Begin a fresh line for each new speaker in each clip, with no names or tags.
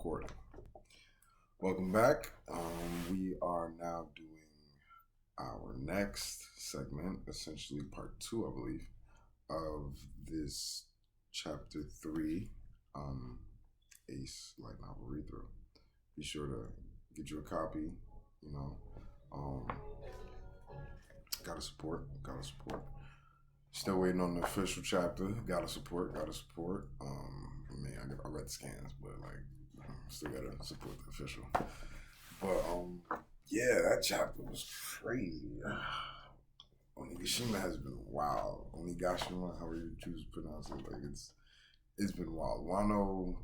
Recording. Welcome back. We are now doing our next segment, essentially part two, I believe, of this chapter three, Ace light novel read through. Be sure to get you a copy. You know, um, gotta support. Still waiting on the official chapter. Gotta support. I read the scans, but still gotta support the official. But yeah, that chapter was crazy. Onigashima has been wild. Onigashima, however you choose to pronounce it, it's been wild. Wano,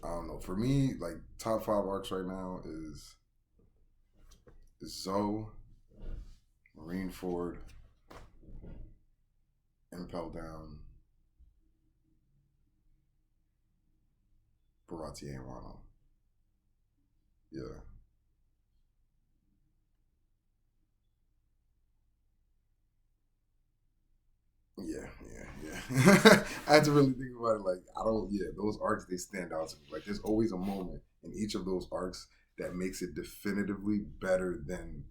I don't know. For me, top 5 arcs right now is Zoe, Marineford, Impel Down, Baratier, and Wano. Yeah. Yeah. I had to really think about it. Those arcs, they stand out to me. There's always a moment in each of those arcs that makes it definitively better than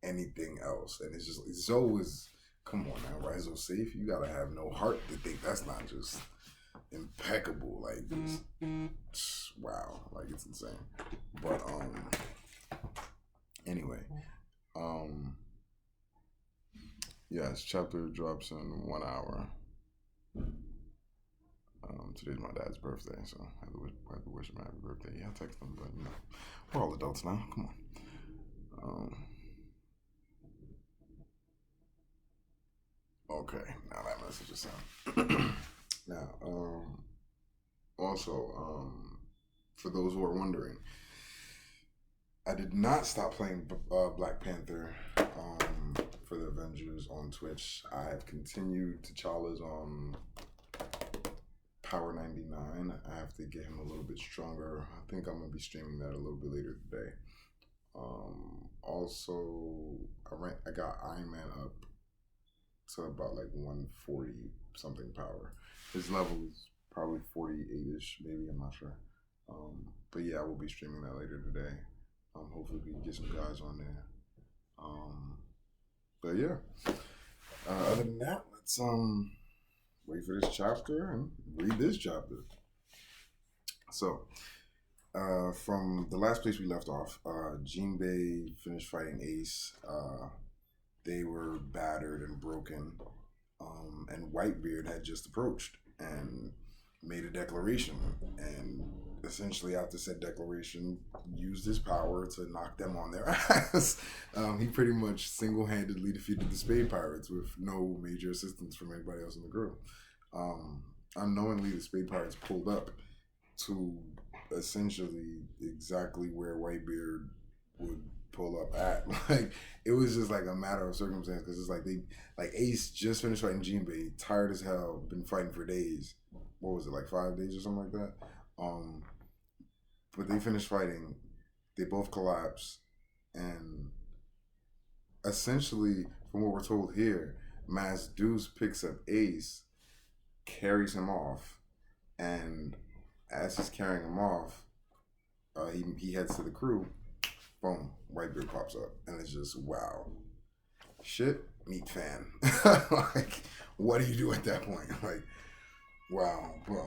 anything else. And it's just, Zoe is, come on now, Rizzo Safe, you gotta have no heart to think that's not just impeccable. Wow. It's insane. But, anyway, yes, chapter drops in 1 hour. Today's my dad's birthday, so I have to wish him a happy birthday. Yeah, I'll text him, but we're all adults now. Come on. Okay, now that message is sent. Now, also, for those who are wondering, I did not stop playing Black Panther for the Avengers on Twitch. I have continued. T'Challa's on Power 99. I have to get him a little bit stronger. I think I'm going to be streaming that a little bit later today. Also, I got Iron Man up to about 140 something power. His level is probably 48ish, maybe. I'm not sure. But yeah, I will be streaming that later today. Hopefully we can get some guys on there. But yeah. Other than that, let's wait for this chapter and read this chapter. So, from the last place we left off, Jinbei finished fighting Ace. They were battered and broken. And Whitebeard had just approached and made a declaration. And essentially, after said declaration, used his power to knock them on their ass. He pretty much single-handedly defeated the Spade Pirates with no major assistance from anybody else in the group. Unknowingly, the Spade Pirates pulled up to essentially exactly where Whitebeard would pull up at. It was just a matter of circumstance, because it's Ace just finished fighting Jinbei, tired as hell, been fighting for days. What was it, 5 days or something like that? But they finished fighting, they both collapse, and essentially, from what we're told here, Mas Deuce picks up Ace, carries him off, and as he's carrying him off, he heads to the crew. Boom, Whitebeard pops up, and it's just, wow. Shit, meat fan. What do you do at that point? Wow. But,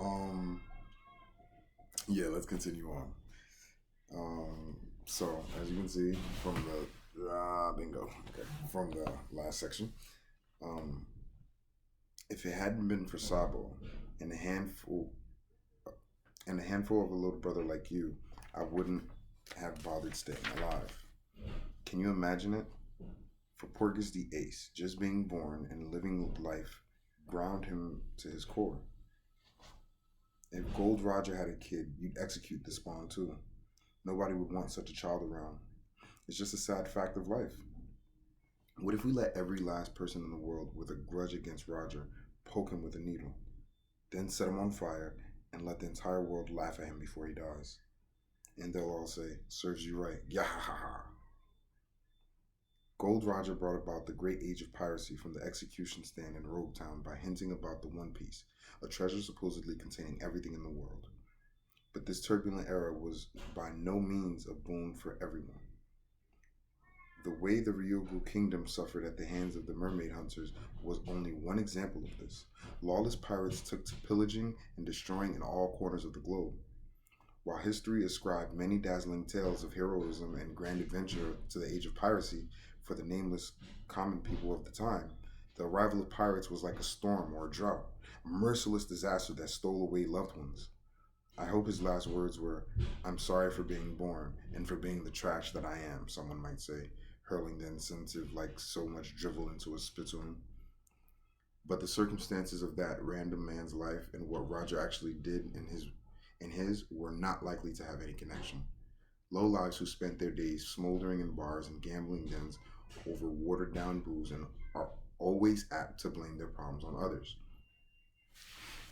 yeah, let's continue on. So, as you can see from from the last section, if it hadn't been for Sabo and a handful of a little brother like you, I wouldn't have bothered staying alive. Can you imagine it? For Porgus the Ace, just being born and living life ground him to his core. If Gold Roger had a kid, you'd execute the spawn too. Nobody would want such a child around. It's just a sad fact of life. What if we let every last person in the world with a grudge against Roger poke him with a needle, then set him on fire and let the entire world laugh at him before he dies? And they'll all say, serves you right. Yahaha. Gold Roger brought about the great age of piracy from the execution stand in Rogue Town by hinting about the One Piece, a treasure supposedly containing everything in the world. But this turbulent era was by no means a boon for everyone. The way the Ryogu kingdom suffered at the hands of the mermaid hunters was only one example of this. Lawless pirates took to pillaging and destroying in all corners of the globe. While history ascribed many dazzling tales of heroism and grand adventure to the age of piracy for the nameless common people of the time, the arrival of pirates was like a storm or a drought, a merciless disaster that stole away loved ones. I hope his last words were, "I'm sorry for being born and for being the trash that I am," someone might say, hurling the incentive like so much drivel into a spittoon. But the circumstances of that random man's life and what Roger actually did in his were not likely to have any connection. Lowlives who spent their days smoldering in bars and gambling dens over watered down booze and are always apt to blame their problems on others.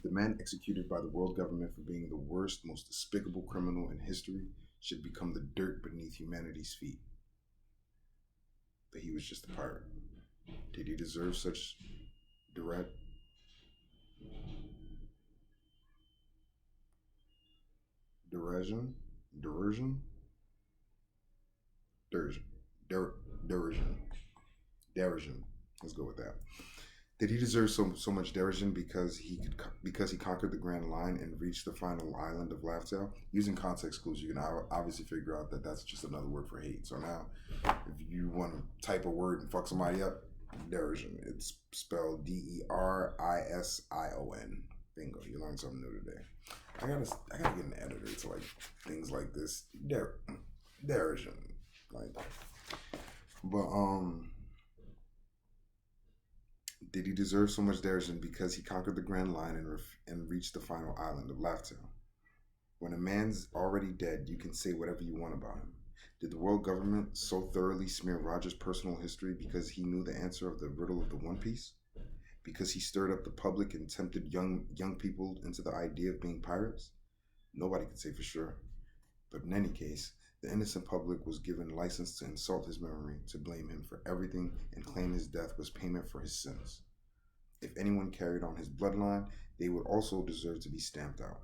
The man executed by the world government for being the worst, most despicable criminal in history should become the dirt beneath humanity's feet. But he was just a pirate. Did he deserve such direct? Derision? Derision? Derision. Derision. Derision. Let's go with that. Did he deserve so much derision because he conquered the Grand Line and reached the final island of Laughtale? Using context clues, you can obviously figure out that that's just another word for hate. So now, if you want to type a word and fuck somebody up, derision. It's spelled Derision. Bingo! You learned something new today. I gotta get an editor to like things like this. Derision. Like, but did he deserve so much derision because he conquered the Grand Line and reached the final island of Laughtale? When a man's already dead, you can say whatever you want about him. Did the world government so thoroughly smear Roger's personal history because he knew the answer of the riddle of the One Piece? Because he stirred up the public and tempted young people into the idea of being pirates? Nobody can say for sure. But in any case, the innocent public was given license to insult his memory, to blame him for everything, and claim his death was payment for his sins. If anyone carried on his bloodline, they would also deserve to be stamped out.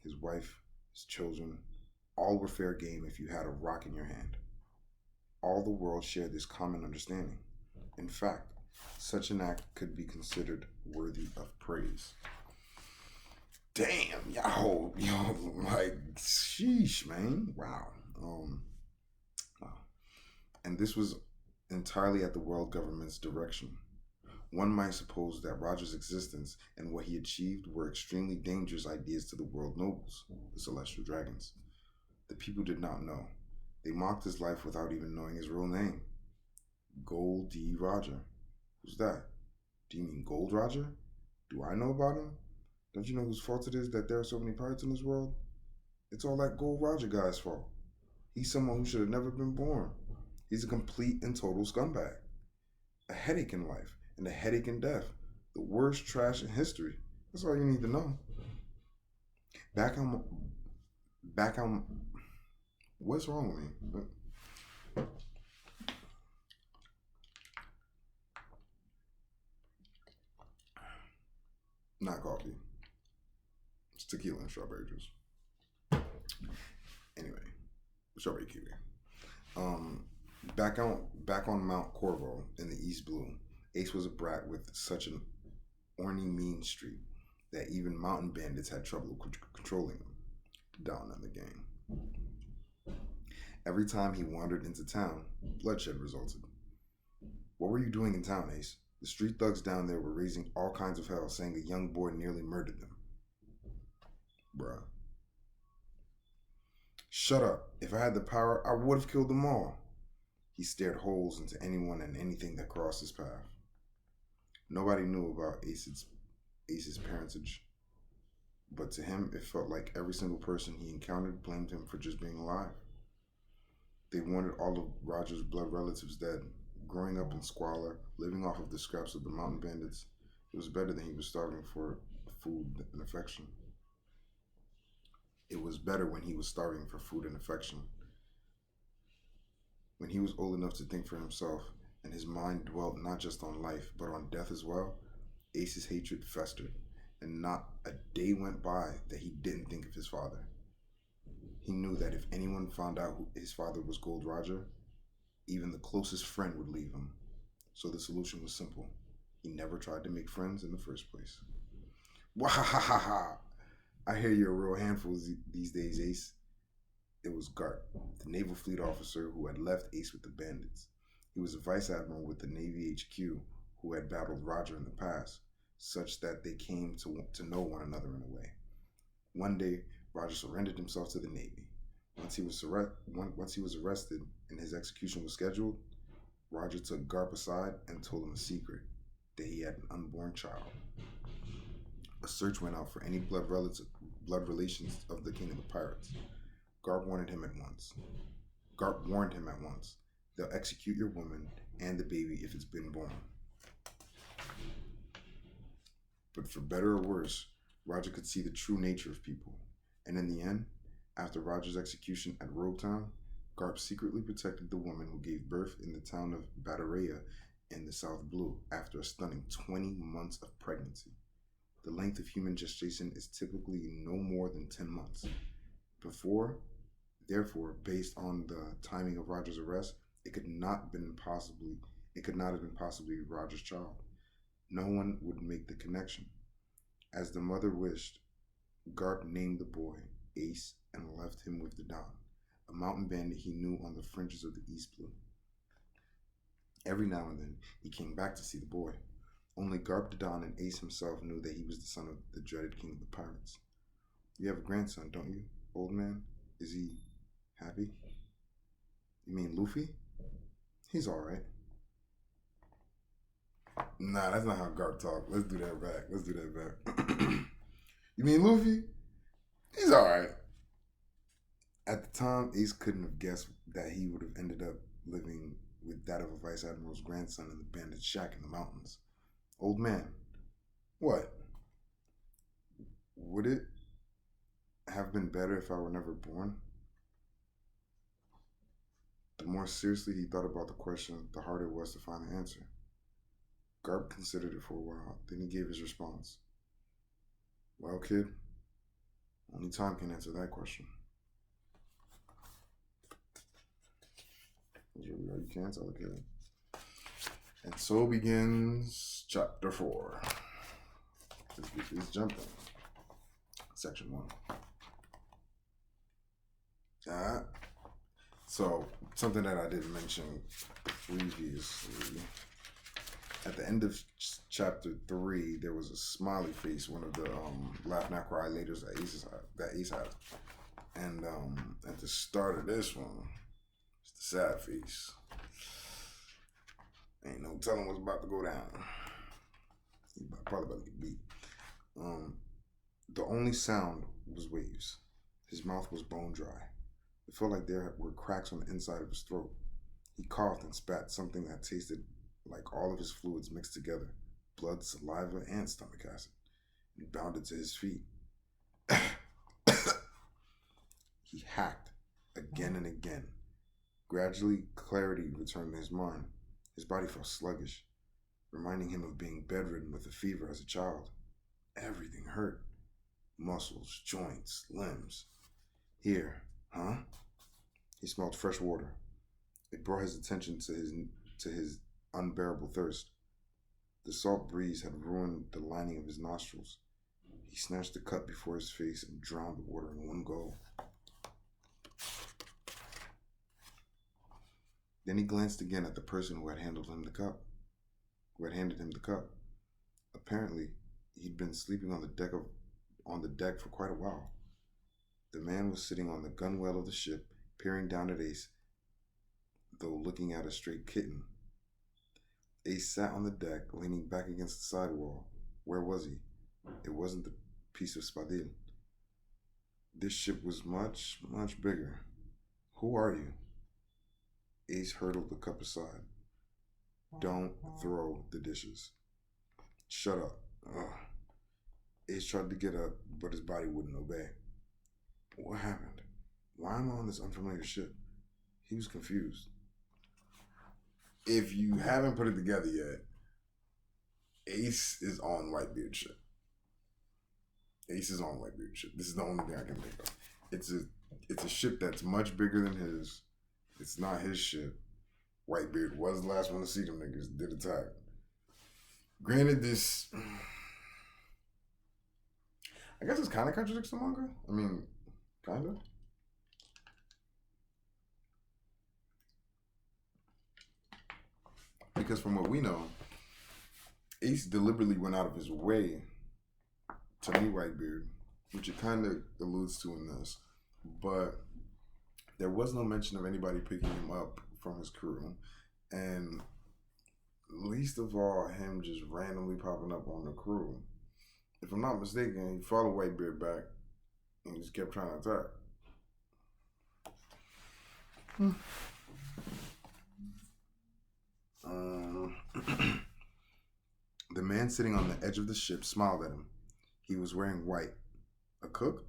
His wife, his children, all were fair game if you had a rock in your hand. All the world shared this common understanding. In fact, such an act could be considered worthy of praise. Damn, yo, like, sheesh, man. Wow. Wow. And this was entirely at the world government's direction. One might suppose that Roger's existence and what he achieved were extremely dangerous ideas to the world nobles, the celestial dragons. The people did not know. They mocked his life without even knowing his real name. Gold D. Roger. Who's that? Do you mean Gold Roger? Do I know about him? Don't you know whose fault it is that there are so many pirates in this world? It's all that Gold Roger guy's fault. He's someone who should have never been born. He's a complete and total scumbag. A headache in life and a headache in death. The worst trash in history. That's all you need to know. Back on, what's wrong with me? Not coffee. It's tequila and strawberry juice. Anyway, strawberry kiwi. Back on Mount Corvo in the East Blue, Ace was a brat with such an orny mean streak that even mountain bandits had trouble controlling him. Down in the game. Every time he wandered into town, bloodshed resulted. What were you doing in town, Ace? The street thugs down there were raising all kinds of hell, saying a young boy nearly murdered them. Bruh. Shut up. If I had the power, I would have killed them all. He stared holes into anyone and anything that crossed his path. Nobody knew about Ace's parentage, but to him, it felt like every single person he encountered blamed him for just being alive. They wanted all of Roger's blood relatives dead. Growing up in squalor, living off of the scraps of the mountain bandits, it was better than he was starving for food and affection. It was better when he was starving for food and affection. When he was old enough to think for himself, and his mind dwelt not just on life, but on death as well, Ace's hatred festered, and not a day went by that he didn't think of his father. He knew that if anyone found out who his father was Gold Roger, even the closest friend would leave him. So the solution was simple. He never tried to make friends in the first place. Wahahaha! I hear you're a real handful these days, Ace. It was Garp, the naval fleet officer who had left Ace with the bandits. He was a vice admiral with the Navy HQ who had battled Roger in the past, such that they came to know one another in a way. One day, Roger surrendered himself to the Navy. Once he was arrested and his execution was scheduled, Roger took Garp aside and told him a secret, that he had an unborn child. A search went out for any blood relations of the king of the pirates. Garp warned him at once. They'll execute your woman and the baby if it's been born. But for better or worse, Roger could see the true nature of people. And in the end, after Roger's execution at Rogue Town, Garp secretly protected the woman who gave birth in the town of Batteria in the South Blue after a stunning 20 months of pregnancy. The length of human gestation is typically no more than 10 months. Therefore, based on the timing of Roger's arrest, it could not have been possibly Roger's child. No one would make the connection. As the mother wished, Garp named the boy Ace and left him with the Don, a mountain bandit he knew on the fringes of the East Blue. Every now and then, he came back to see the boy. Only Garp the Don and Ace himself knew that he was the son of the dreaded king of the pirates. You have a grandson, don't you, old man? Is he happy? You mean Luffy? He's alright. Nah, that's not how Garp talk. Let's do that back. You mean Luffy? He's alright. At the time, Ace couldn't have guessed that he would have ended up living with that of a vice admiral's grandson in the bandit shack in the mountains. Old man, what? Would it have been better if I were never born? The more seriously he thought about the question, the harder it was to find an answer. Garp considered it for a while, then he gave his response. Well, kid, only time can answer that question. You can't tell a kid. And so begins chapter 4. Let's jump in. Section 1. So, something that I didn't mention previously. At the end of chapter 3, there was a smiley face, one of the laugh not cry laters that Ace had. And at the start of this one, it's the sad face. Ain't no telling what's about to go down. He's probably about to get beat. The only sound was waves. His mouth was bone dry. It felt like there were cracks on the inside of his throat. He coughed and spat something that tasted like all of his fluids mixed together, blood, saliva, and stomach acid. He bounded to his feet. He hacked again and again. Gradually, clarity returned to his mind. His body felt sluggish, reminding him of being bedridden with a fever as a child. Everything hurt. Muscles, joints, limbs. Here, huh? He smelled fresh water. It brought his attention to his unbearable thirst. The salt breeze had ruined the lining of his nostrils. He snatched the cup before his face and drowned the water in one go. Then he glanced again at the person who had handed him the cup. Apparently, he'd been sleeping on the deck for quite a while. The man was sitting on the gunwale of the ship, peering down at Ace, though looking at a stray kitten. Ace sat on the deck, leaning back against the sidewall. Where was he? It wasn't the piece of spadil. This ship was much, much bigger. Who are you? Ace hurtled the cup aside. Don't throw the dishes. Shut up. Ugh. Ace tried to get up, but his body wouldn't obey. What happened? Why am I on this unfamiliar ship? He was confused. If you haven't put it together yet, Ace is on Whitebeard ship. Ace is on Whitebeard ship. This is the only thing I can think of. It's a ship that's much bigger than his. It's not his ship. Whitebeard was the last one to see them niggas. Did attack. Granted, this, I guess, it's kind of contradicts the manga. I mean, kind of. Because from what we know, Ace deliberately went out of his way to meet Whitebeard, which it kind of alludes to in this. But there was no mention of anybody picking him up from his crew. And least of all, him just randomly popping up on the crew. If I'm not mistaken, he followed Whitebeard back and just kept trying to attack. The man sitting on the edge of the ship smiled at him. He was wearing white. A cook?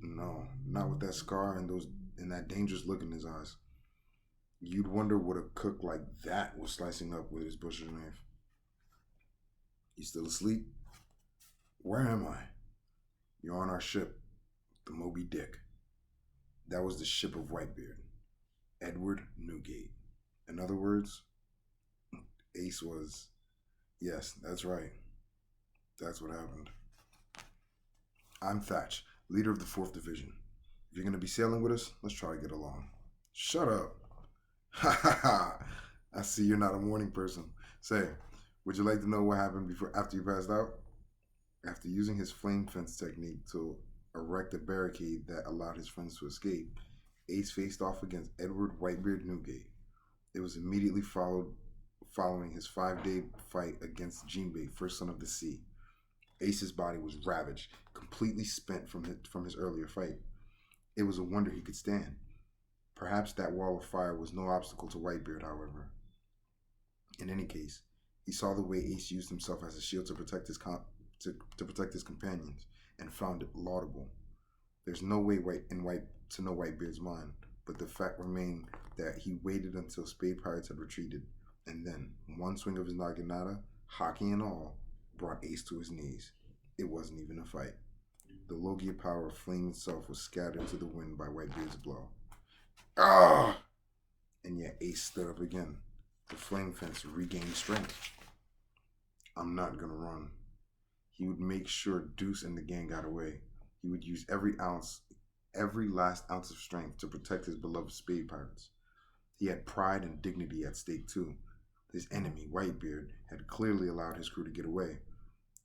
No, not with that scar and that dangerous look in his eyes. You'd wonder what a cook like that was slicing up with his butcher knife. You still asleep? Where am I? You're on our ship, the Moby Dick. That was the ship of Whitebeard, Edward Newgate. In other words, Ace was... Yes, that's right. That's what happened. I'm Thatch, leader of the 4th Division. If you're going to be sailing with us, let's try to get along. Shut up. Ha ha ha. I see you're not a morning person. Say, would you like to know what happened after you passed out? After using his flame fence technique to erect a barricade that allowed his friends to escape, Ace faced off against Edward Whitebeard Newgate. It was immediately following his 5-day fight against Jinbei, first son of the sea. Ace's body was ravaged, completely spent from his earlier fight. It was a wonder he could stand. Perhaps that wall of fire was no obstacle to Whitebeard, however. In any case, he saw the way Ace used himself as a shield to protect his companions, and found it laudable. There's no way to know Whitebeard's mind, but the fact remained that he waited until Spade Pirates had retreated, and then, one swing of his naginata, hockey and all, brought Ace to his knees. It wasn't even a fight. The Logia power of flame itself was scattered to the wind by Whitebeard's blow. Ah! And yet Ace stood up again. The flame fence regained strength. I'm not gonna run. He would make sure Deuce and the gang got away. He would use every last ounce of strength to protect his beloved Spade Pirates. He had pride and dignity at stake too. His enemy, Whitebeard, had clearly allowed his crew to get away.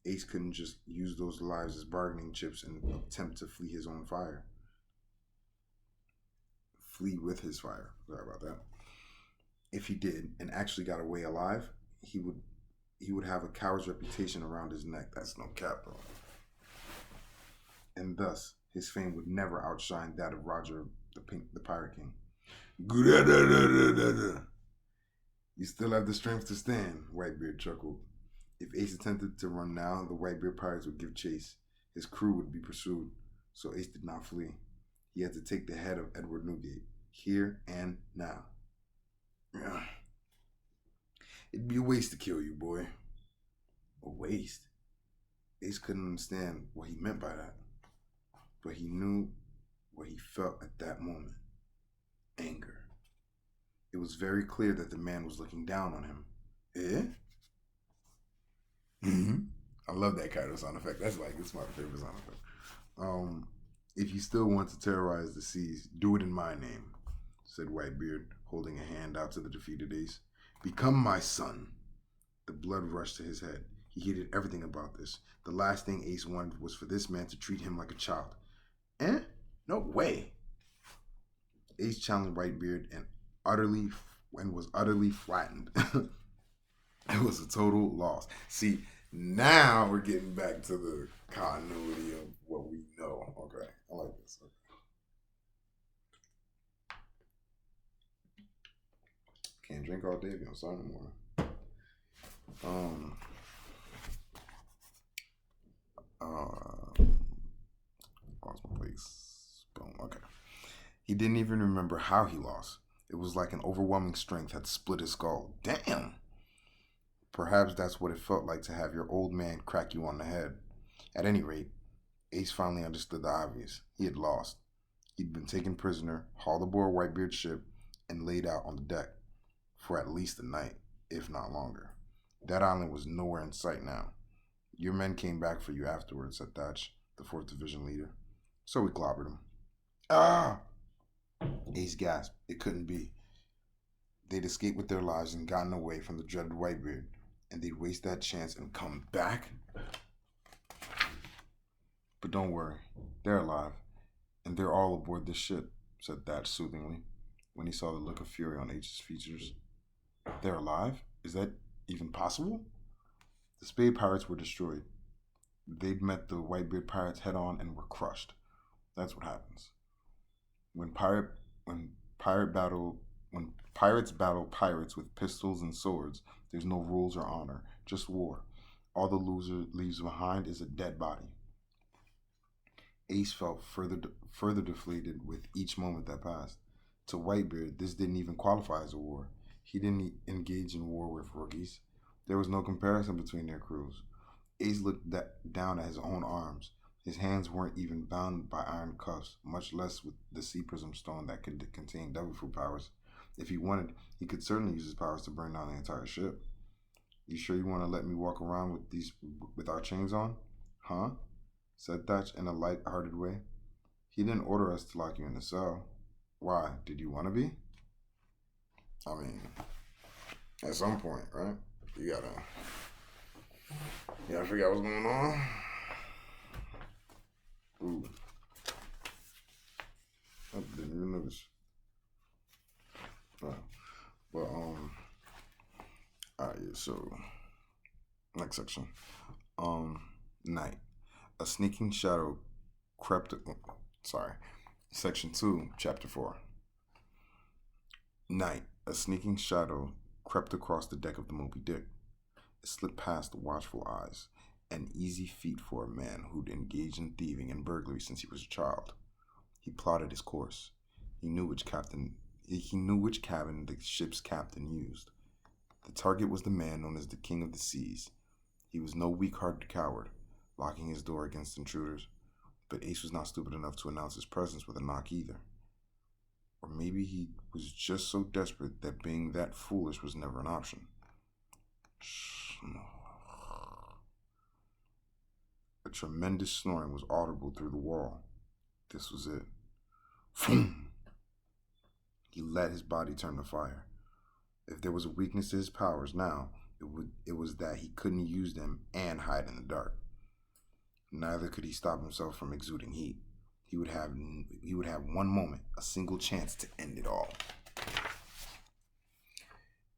Ace couldn't just use those lives as bargaining chips and attempt to flee his own fire. Flee with his fire. Sorry about that. If he did and actually got away alive, he would have a coward's reputation around his neck. That's no cap, bro. And thus, his fame would never outshine that of Roger the Pirate King. You still have the strength to stand, Whitebeard chuckled. If Ace attempted to run now, the Whitebeard pirates would give chase. His crew would be pursued, so Ace did not flee. He had to take the head of Edward Newgate, here and now. It'd be a waste to kill you, boy. A waste? Ace couldn't understand what he meant by that, but he knew what he felt at that moment. Anger. It was very clear that the man was looking down on him. Eh? I love that kind of sound effect. It's my favorite sound effect. If you still want to terrorize the seas, do it in my name, said Whitebeard, holding a hand out to the defeated Ace. Become my son. The blood rushed to his head. He hated everything about this. The last thing Ace wanted was for this man to treat him like a child. Eh? No way. Ace challenged Whitebeard and was utterly flattened. It was a total loss. See, now we're getting back to the continuity of what we know. Okay, I like this. Okay. Can't drink all day if you don't sign anymore. Lost my place. Boom. Okay. He didn't even remember how he lost. It was like an overwhelming strength had split his skull. Damn. Perhaps that's what it felt like to have your old man crack you on the head. At any rate, Ace finally understood the obvious. He had lost. He'd been taken prisoner, hauled aboard Whitebeard's ship, and laid out on the deck for at least a night, if not longer. That island was nowhere in sight now. Your men came back for you afterwards, said Thatch, the 4th Division leader. So we clobbered him. Ah! Ace gasped. It couldn't be. They'd escaped with their lives and gotten away from the dreaded Whitebeard, and they'd waste that chance and come back? But don't worry. They're alive. And they're all aboard this ship, said Thatch soothingly, when he saw the look of fury on Ace's features. They're alive? Is that even possible? The Spade pirates were destroyed. They'd met the Whitebeard pirates head on and were crushed. That's what happens. When pirates battle pirates with pistols and swords, there's no rules or honor, just war. All the loser leaves behind is a dead body. Ace felt further deflated with each moment that passed. To Whitebeard, this didn't even qualify as a war. He didn't engage in war with rookies. There was no comparison between their crews. Ace looked down at his own arms. His hands weren't even bound by iron cuffs, much less with the sea prism stone that could contain devil fruit powers. If he wanted, he could certainly use his powers to burn down the entire ship. You sure you want to let me walk around with our chains on? Huh? Said Thatch in a light-hearted way. He didn't order us to lock you in the cell. Why? Did you want to be? I mean, at some point, right? You gotta figure out what's going on. Ooh. I didn't even notice. But, alright, yeah, so, next section. Night. A sneaking shadow crept, Section 2, Chapter 4. Night. A sneaking shadow crept across the deck of the Moby Dick. It slipped past the watchful eyes, an easy feat for a man who'd engaged in thieving and burglary since he was a child. He plotted his course. He knew which cabin the ship's captain used. The target was the man known as the King of the Seas. He was no weak-hearted coward, locking his door against intruders, but Ace was not stupid enough to announce his presence with a knock either. Or maybe he was just so desperate that being that foolish was never an option. A tremendous snoring was audible through the wall. This was it. He let his body turn to fire. If there was a weakness to his powers now, it was that he couldn't use them and hide in the dark. Neither could he stop himself from exuding heat. He would have one moment, a single chance to end it all.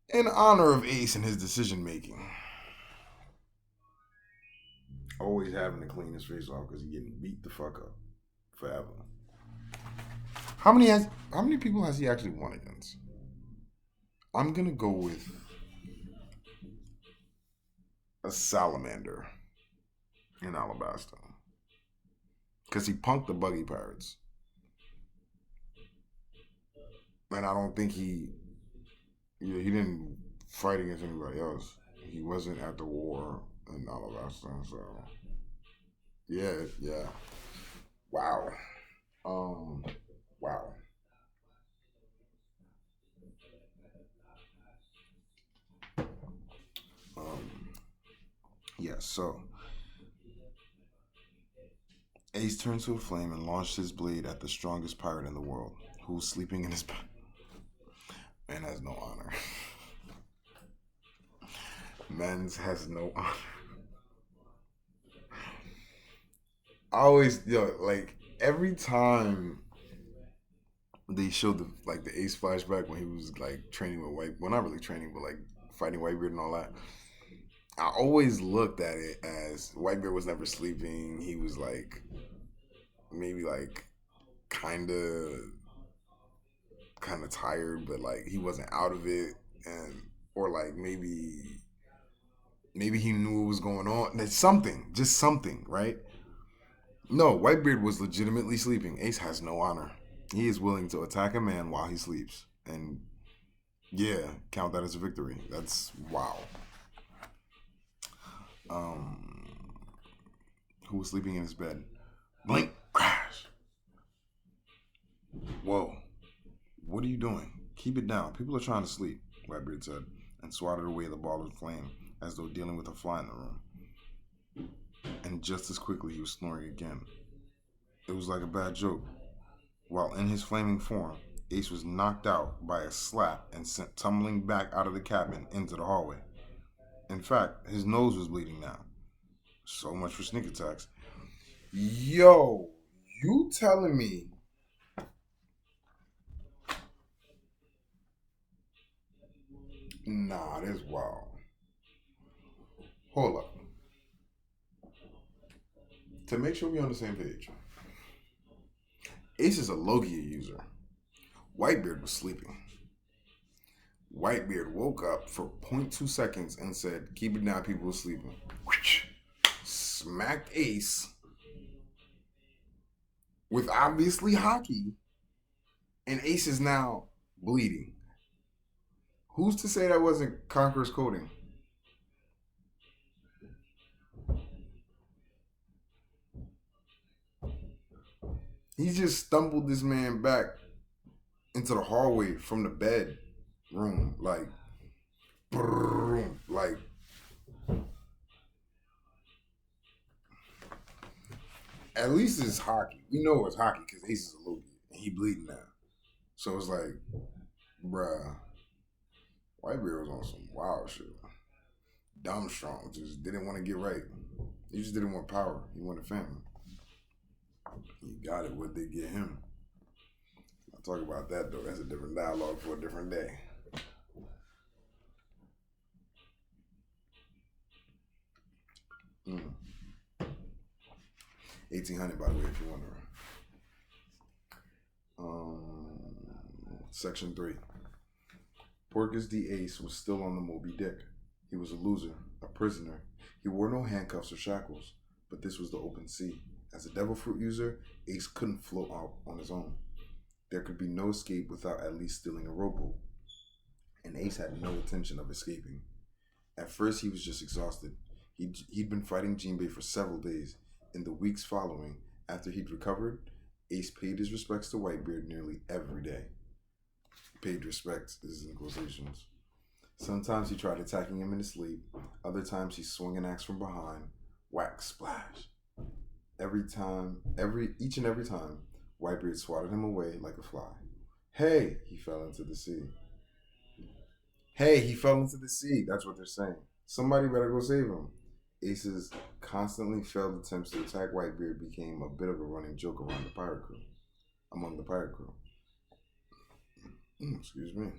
In honor of Ace and his decision making. Always having to clean his face off because he's getting beat the fuck up forever. How many people has he actually won against? I'm gonna go with a salamander in Alabasta. Because he punked the buggy pirates. And I don't think he didn't fight against anybody else. He wasn't at the war in Alabasta, so yeah. Wow. Wow. So Ace turned to a flame and launched his blade at the strongest pirate in the world, who was sleeping in his bed. Man has no honor. Men's has no honor. I always, every time they showed the Ace flashback when he was training with not really training, but fighting Whitebeard and all that, I always looked at it as Whitebeard was never sleeping. He was maybe kind of tired, but he wasn't out of it, or maybe he knew what was going on. There's just something, right? No, Whitebeard was legitimately sleeping. Ace has no honor. He is willing to attack a man while he sleeps, and count that as a victory. That's wow. Who was sleeping in his bed? Blink, crash. Whoa. What are you doing? Keep it down. People are trying to sleep, Whitebeard said, and swatted away the ball of flame as though dealing with a fly in the room. And just as quickly he was snoring again. It was like a bad joke. While in his flaming form, Ace was knocked out by a slap and sent tumbling back out of the cabin into the hallway. In fact, his nose was bleeding now. So much for sneak attacks. Yo, you telling me nah, that's wild. Hold up. To make sure we're on the same page, Ace is a Logia user. Whitebeard was sleeping. Whitebeard woke up for 0.2 seconds and said, keep it down, people were sleeping. Smacked Ace with obviously hockey, and Ace is now bleeding. Who's to say that wasn't Conqueror's coding? He just stumbled this man back into the hallway from the bed room, like, at least it's hockey. We know it's hockey because Ace is a Logie and he bleeding now. So it's like, bruh, Whitebeard was on some wild shit. Dumb strong, just didn't want to get right. He just didn't want power. He wanted family. He got it. What they get him? I'll talk about that though. That's a different dialogue for a different day. Mm. 1800, by the way, if you're wondering. Section 3. Porcus D. Ace was still on the Moby Dick. He was a loser, a prisoner. He wore no handcuffs or shackles, but this was the open sea. As a devil fruit user, Ace couldn't float out on his own. There could be no escape without at least stealing a rowboat. And Ace had no intention of escaping. At first, he was just exhausted. He'd been fighting Jinbei for several days. In the weeks following, after he'd recovered, Ace paid his respects to Whitebeard nearly every day. Paid respects, this is in quotations. Sometimes he tried attacking him in his sleep. Other times he swung an axe from behind. Whack, splash. Each and every time, Whitebeard swatted him away like a fly. Hey, he fell into the sea. Hey, he fell into the sea. That's what they're saying. Somebody better go save him. Ace's constantly failed attempts to attack Whitebeard became a bit of a running joke among the pirate crew. Excuse me.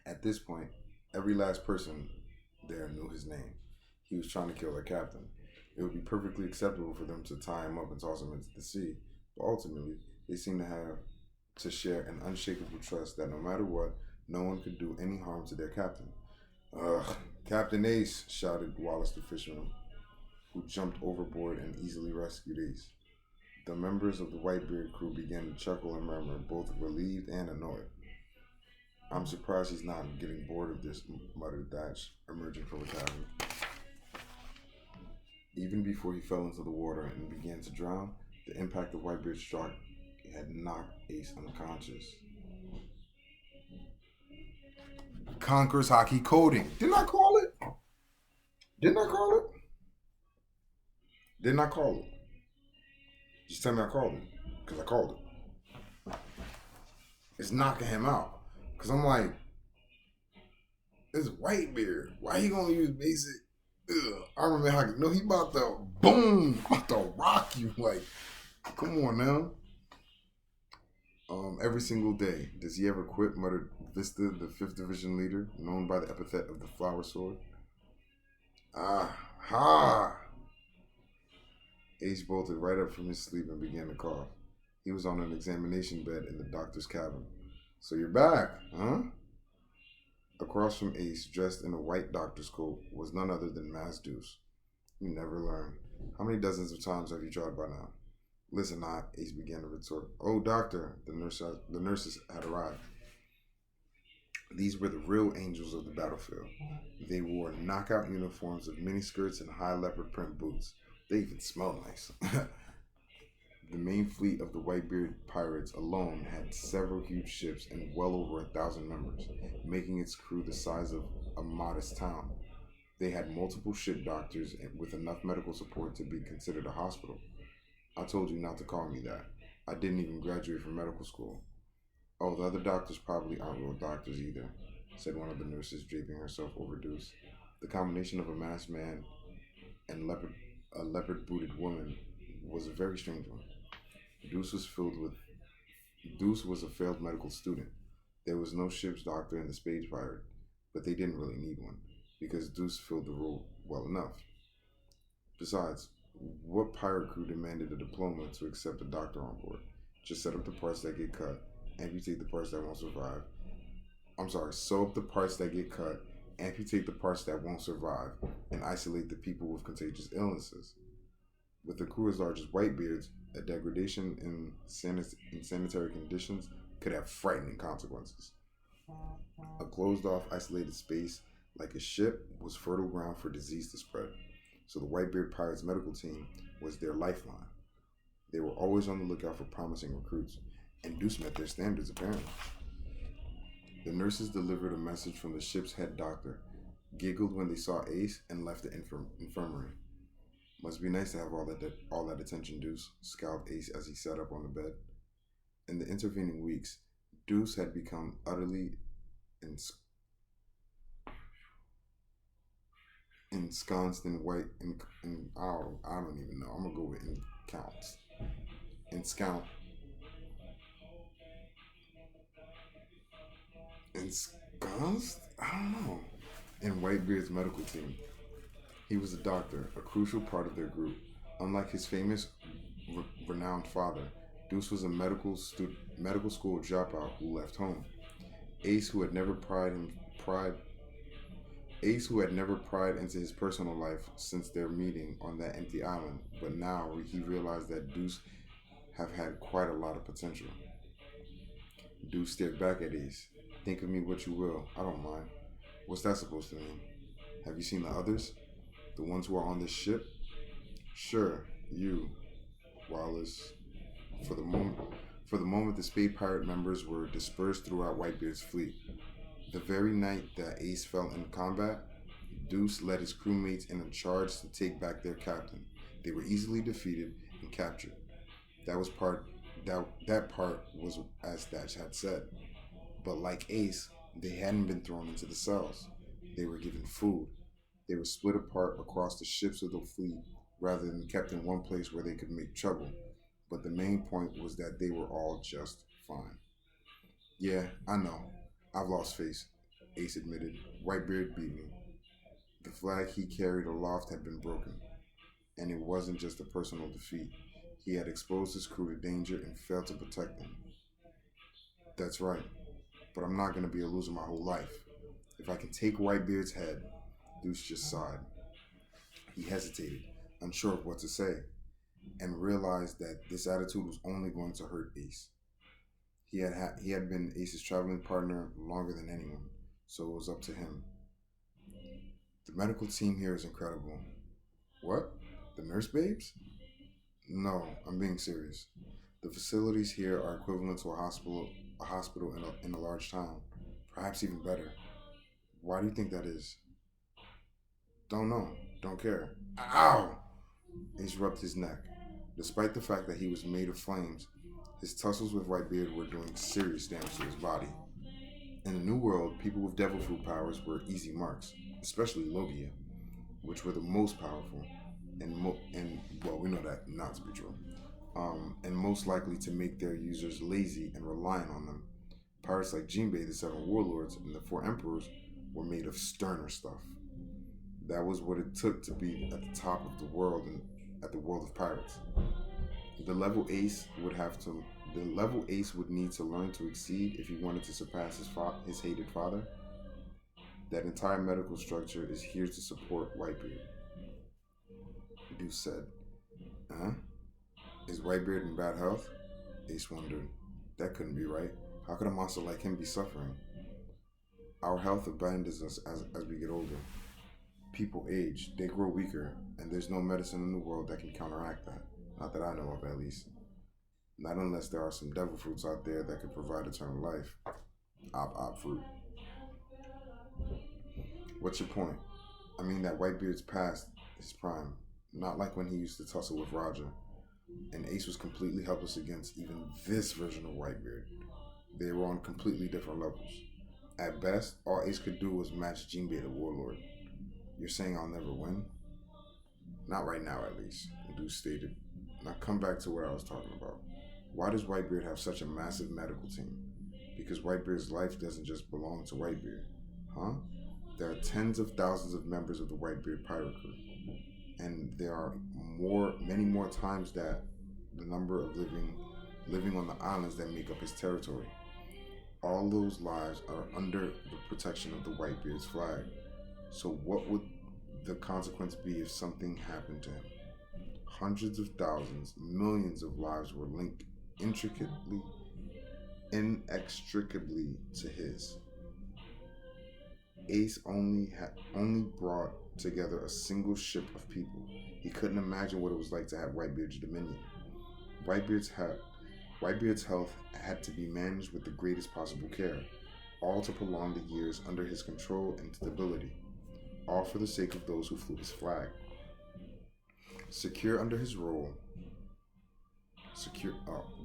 At this point, every last person there knew his name. He was trying to kill their captain. It would be perfectly acceptable for them to tie him up and toss him into the sea, but ultimately, they seemed to have to share an unshakable trust that no matter what, no one could do any harm to their captain. Ugh, Captain Ace, shouted Wallace the fisherman, who jumped overboard and easily rescued Ace. The members of the Whitebeard crew began to chuckle and murmur, both relieved and annoyed. I'm surprised he's not getting bored of this, muttered Thatch, emerging from the cabin. Even before he fell into the water and began to drown, the impact of Whitebeard's strike had knocked Ace unconscious. Conqueror's hockey coding. Didn't I call it? Just tell me I called it. Because I called it. It's knocking him out. Because I'm like, it's Whitebeard. Why he gonna use basic? I remember hockey. No, he about to boom, about to rock you. Like, come on now. Every single day. Does he ever quit? Muttered Vista, the 5th Division leader, known by the epithet of the Flower Sword. Ha! Ace bolted right up from his sleep and began to cough. He was on an examination bed in the doctor's cabin. So you're back, huh? Across from Ace, dressed in a white doctor's coat, was none other than Mass Deuce. You never learn. How many dozens of times have you tried by now? Listen, Ace began to retort. Oh, doctor, the nurses had arrived. These were the real angels of the battlefield. They wore knockout uniforms of miniskirts and high leopard print boots. They even smell nice. The main fleet of the Whitebeard pirates alone had several huge ships and well over 1,000 members, making its crew the size of a modest town. They had multiple ship doctors with enough medical support to be considered a hospital. I told you not to call me that. I didn't even graduate from medical school. Oh, the other doctors probably aren't real doctors either, said one of the nurses, draping herself over Deuce. The combination of a masked man and a leopard booted woman was a very strange one. Deuce was filled with Deuce was a failed medical student. There was no ship's doctor in the Spade Pirate, but they didn't really need one, because Deuce filled the role well enough. Besides, what pirate crew demanded a diploma to accept a doctor on board? Just set up the parts that get cut, amputate the parts that won't survive. Sew up the parts that get cut, amputate the parts that won't survive, and isolate the people with contagious illnesses. With a crew as large as Whitebeard's, a degradation in sanitary conditions could have frightening consequences. A closed off, isolated space like a ship was fertile ground for disease to spread. So the Whitebeard Pirates medical team was their lifeline. They were always on the lookout for promising recruits, and Deuce met their standards apparently. The nurses delivered a message from the ship's head doctor, giggled when they saw Ace, and left the infirmary. Must be nice to have all that attention, Deuce, scowled Ace as he sat up on the bed. In the intervening weeks, Deuce had become utterly ensconced in white and I don't even know. I'm gonna go with counts. Ensconced. Ensconced? I don't know. In Whitebeard's medical team. He was a doctor, a crucial part of their group. Unlike his famous, renowned father, Deuce was a medical school dropout who left home. Ace, who had never pried into his personal life since their meeting on that empty island, but now he realized that Deuce have had quite a lot of potential. Deuce stared back at Ace. Think of me what you will, I don't mind. What's that supposed to mean? Have you seen the others? The ones who are on this ship? Sure, you, Wallace. For the moment, the Spade Pirate members were dispersed throughout Whitebeard's fleet. The very night that Ace fell in combat, Deuce led his crewmates in a charge to take back their captain. They were easily defeated and captured. That part was as Thatch had said. But like Ace, they hadn't been thrown into the cells. They were given food. They were split apart across the ships of the fleet rather than kept in one place where they could make trouble. But the main point was that they were all just fine. Yeah, I know. I've lost face, Ace admitted. Whitebeard beat me. The flag he carried aloft had been broken. And it wasn't just a personal defeat. He had exposed his crew to danger and failed to protect them. That's right. But I'm not going to be a loser my whole life. If I can take Whitebeard's head, Deuce just sighed. He hesitated, unsure of what to say, and realized that this attitude was only going to hurt Ace. He had been Ace's traveling partner longer than anyone, so it was up to him. The medical team here is incredible. What? The nurse babes? No, I'm being serious. The facilities here are equivalent to a hospital in a large town, perhaps even better. Why do you think that is? Don't know. Don't care. Ow! Ace rubbed his neck. Despite the fact that he was made of flames, his tussles with Whitebeard were doing serious damage to his body. In the New World, people with devil fruit powers were easy marks, especially Logia, which were the most powerful, and we know that not to be true, and most likely to make their users lazy and reliant on them. Pirates like Jinbei, the Seven Warlords, and the Four Emperors were made of sterner stuff. That was what it took to be at the top of the world and at the world of pirates. The level Ace would need to learn to exceed if he wanted to surpass his hated father. That entire medical structure is here to support Whitebeard. Deuce said. Huh? Is Whitebeard in bad health? Ace wondered. That couldn't be right. How could a monster like him be suffering? Our health abandons us as we get older. people age, they grow weaker, and there's no medicine in the world that can counteract that. Not that I know of, at least. Not unless there are some devil fruits out there that could provide eternal life. Op fruit. What's your point? I mean that Whitebeard's past his prime. Not like when he used to tussle with Roger. And Ace was completely helpless against even this version of Whitebeard. They were on completely different levels. At best, all Ace could do was match Jinbei the Warlord. You're saying I'll never win? Not right now, at least, Deuce stated. Now come back to what I was talking about. Why does Whitebeard have such a massive medical team? Because Whitebeard's life doesn't just belong to Whitebeard. Huh? There are tens of thousands of members of the Whitebeard pirate crew. And there are many more times that the number of living on the islands that make up his territory. All those lives are under the protection of the Whitebeard's flag. So what would the consequence be if something happened to him? Hundreds of thousands, millions of lives were linked inextricably to his. Ace only brought together a single ship of people. He couldn't imagine what it was like to have Whitebeard's dominion. Whitebeard's health had to be managed with the greatest possible care, all to prolong the years under his control and stability, all for the sake of those who flew his flag.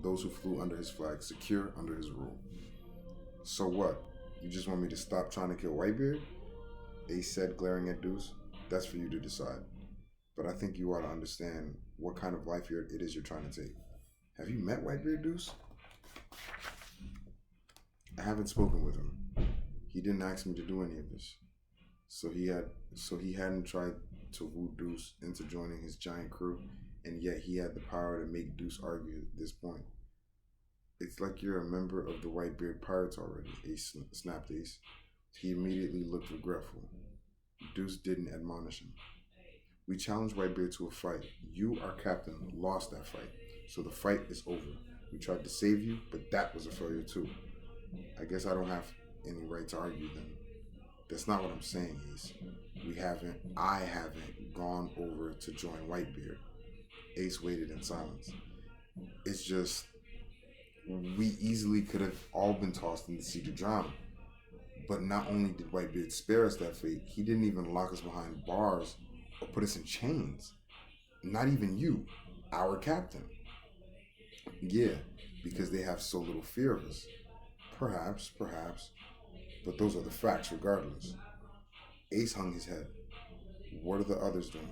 Those who flew under his flag, secure under his rule. So what? You just want me to stop trying to kill Whitebeard? Ace said, glaring at Deuce. That's for you to decide. But I think you ought to understand what kind of life it is you're trying to take. Have you met Whitebeard, Deuce? I haven't spoken with him. He didn't ask me to do any of this. So he hadn't tried to woo Deuce into joining his giant crew, and yet he had the power to make Deuce argue at this point. It's like you're a member of the Whitebeard Pirates already, Ace snapped Ace. He immediately looked regretful. Deuce didn't admonish him. We challenged Whitebeard to a fight. You, our captain, lost that fight. So the fight is over. We tried to save you, but that was a failure too. I guess I don't have any right to argue then. That's not what I'm saying, Ace. I haven't gone over to join Whitebeard. Ace waited in silence. It's just, we easily could have all been tossed in the sea to drown. But not only did Whitebeard spare us that fate, he didn't even lock us behind bars or put us in chains. Not even you, our captain. Yeah, because they have so little fear of us. Perhaps. But those are the facts regardless. Ace hung his head. What are the others doing?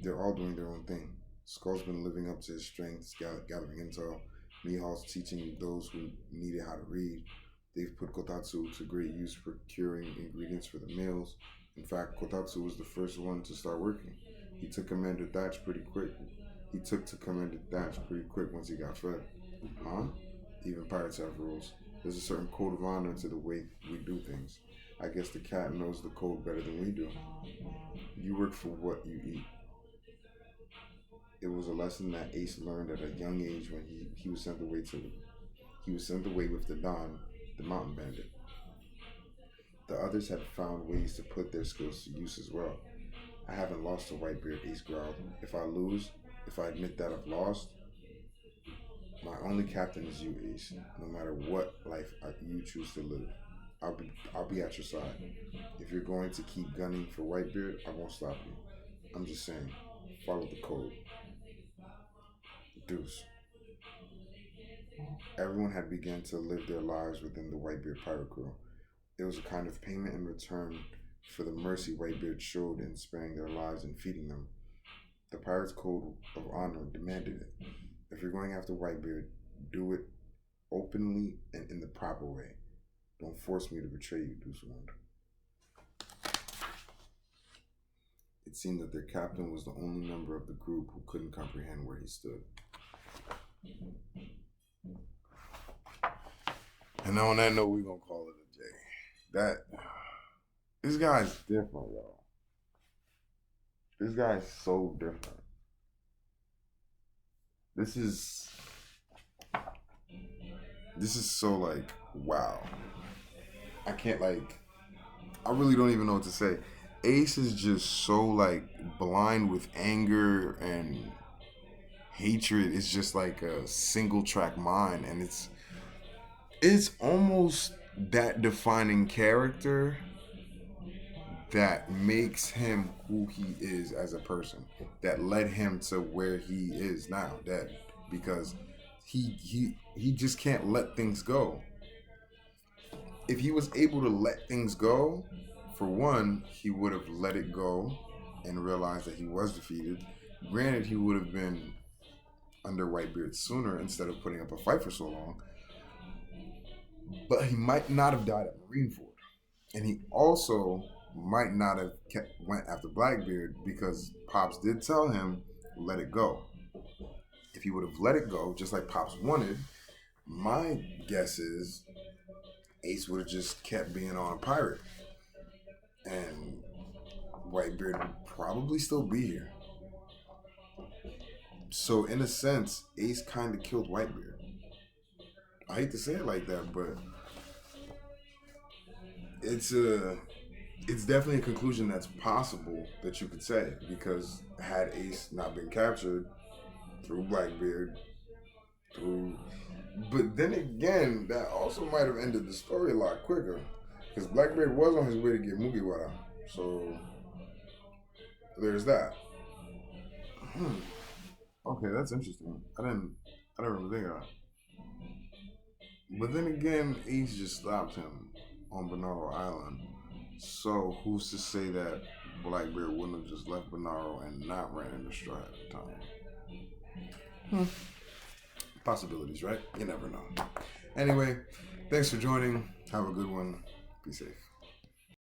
They're all doing their own thing. Skull's been living up to his strengths, gathering intel. Mihal's teaching those who needed how to read. They've put Kotatsu to great use procuring ingredients for the meals. In fact, Kotatsu was the first one to start working. He took to Commander Thatch pretty quick once he got fed. Huh? Even pirates have rules. There's a certain code of honor to the way we do things. I guess the cat knows the code better than we do. You work for what you eat. It was a lesson that Ace learned at a young age when he was sent away with the Don, the mountain bandit. The others had found ways to put their skills to use as well. I haven't lost to Whitebeard, Ace growled. If I admit that I've lost, my only captain is you, Ace. No matter what life you choose to live, I'll be at your side. If you're going to keep gunning for Whitebeard, I won't stop you. I'm just saying, follow the code. Deuce. Everyone had begun to live their lives within the Whitebeard pirate crew. It was a kind of payment in return for the mercy Whitebeard showed in sparing their lives and feeding them. The pirate's code of honor demanded it. If you're going after Whitebeard, do it openly and in the proper way. Don't force me to betray you, Deuce warned. It seemed that their captain was the only member of the group who couldn't comprehend where he stood. And on that note, we're going to call it a day. This guy's different, y'all. This guy's so different. This is so like, wow. I really don't even know what to say. Ace is just so like blind with anger and hatred. It's just like a single track mind, and it's almost that defining character that makes him who he is as a person, that led him to where he is now, that because he just can't let things go. If he was able to let things go, for one, he would have let it go and realized that he was defeated. Granted, he would have been under Whitebeard sooner instead of putting up a fight for so long, but he might not have died at Marineford. And he also might not have went after Blackbeard because Pops did tell him, let it go. If he would have let it go, just like Pops wanted, my guess is Ace would have just kept being on a pirate. And Whitebeard would probably still be here. So in a sense, Ace kind of killed Whitebeard. I hate to say it like that, but it's definitely a conclusion that's possible that you could say, because had Ace not been captured through Blackbeard, but then again, that also might have ended the story a lot quicker, because Blackbeard was on his way to get Mugiwara, so there's that. Okay, that's interesting. I didn't really think of that. But then again, Ace just stopped him on Bonaro Island. So who's to say that Blackbeard wouldn't have just left Bonaro and not ran into Stride at the time? Possibilities, right? You never know. Anyway, thanks for joining. Have a good one. Be safe.